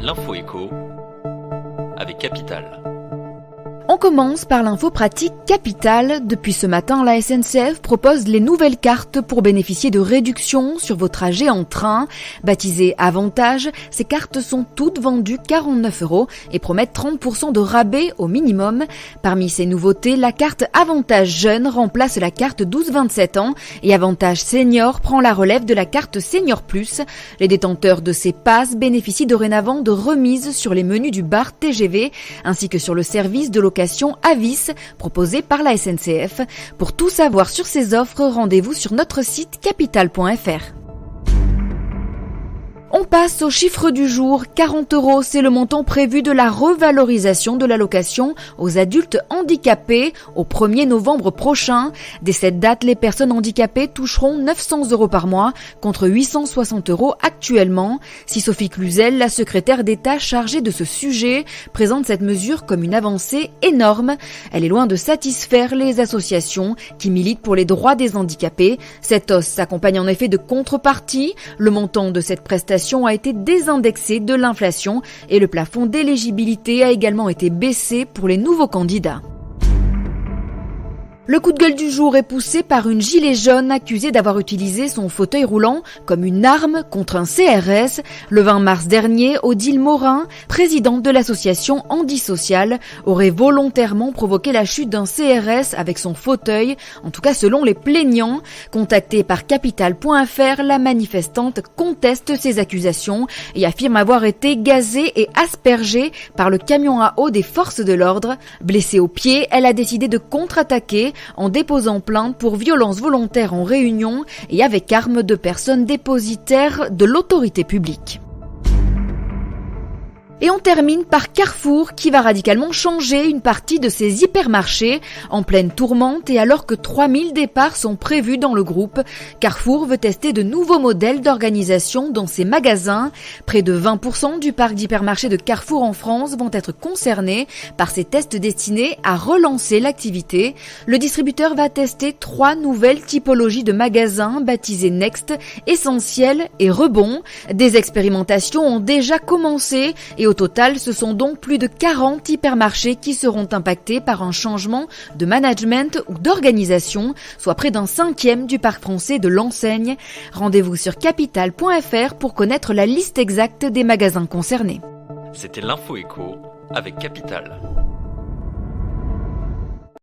L'info éco avec Capital. On commence par l'info pratique Capital. Depuis ce matin, la SNCF propose les nouvelles cartes pour bénéficier de réductions sur vos trajets en train. Baptisées Avantage, ces cartes sont toutes vendues 49 € et promettent 30% de rabais au minimum. Parmi ces nouveautés, la carte Avantage Jeune remplace la carte 12-27 ans et Avantage Senior prend la relève de la carte Senior Plus. Les détenteurs de ces passes bénéficient dorénavant de remises sur les menus du bar TGV ainsi que sur le service de location Avis proposé par la SNCF. Pour tout savoir sur ces offres, rendez-vous sur notre site capital.fr. On passe au chiffre du jour. 40 €, c'est le montant prévu de la revalorisation de l'allocation aux adultes handicapés au 1er novembre prochain. Dès cette date, les personnes handicapées toucheront 900 € par mois contre 860 € actuellement. Si Sophie Cluzel, la secrétaire d'État chargée de ce sujet, présente cette mesure comme une avancée énorme, elle est loin de satisfaire les associations qui militent pour les droits des handicapés. Cette hausse s'accompagne en effet de contreparties. Le montant de cette prestation a été désindexé de l'inflation et le plafond d'éligibilité a également été baissé pour les nouveaux candidats. Le coup de gueule du jour est poussé par une gilet jaune accusée d'avoir utilisé son fauteuil roulant comme une arme contre un CRS. Le 20 mars dernier, Odile Morin, présidente de l'association Handisocial, aurait volontairement provoqué la chute d'un CRS avec son fauteuil, en tout cas selon les plaignants. Contactée par Capital.fr, la manifestante conteste ces accusations et affirme avoir été gazée et aspergée par le camion à eau des forces de l'ordre. Blessée au pied, elle a décidé de contre-attaquer en déposant plainte pour violence volontaire en réunion et avec arme de personnes dépositaires de l'autorité publique. Et on termine par Carrefour qui va radicalement changer une partie de ses hypermarchés en pleine tourmente et alors que 3000 départs sont prévus dans le groupe. Carrefour veut tester de nouveaux modèles d'organisation dans ses magasins. Près de 20% du parc d'hypermarchés de Carrefour en France vont être concernés par ces tests destinés à relancer l'activité. Le distributeur va tester 3 nouvelles typologies de magasins baptisées Next, Essentiel et Rebond. Des expérimentations ont déjà commencé et au total, ce sont donc plus de 40 hypermarchés qui seront impactés par un changement de management ou d'organisation, soit près d'un 5e du parc français de l'enseigne. Rendez-vous sur capital.fr pour connaître la liste exacte des magasins concernés. C'était l'info éco avec Capital.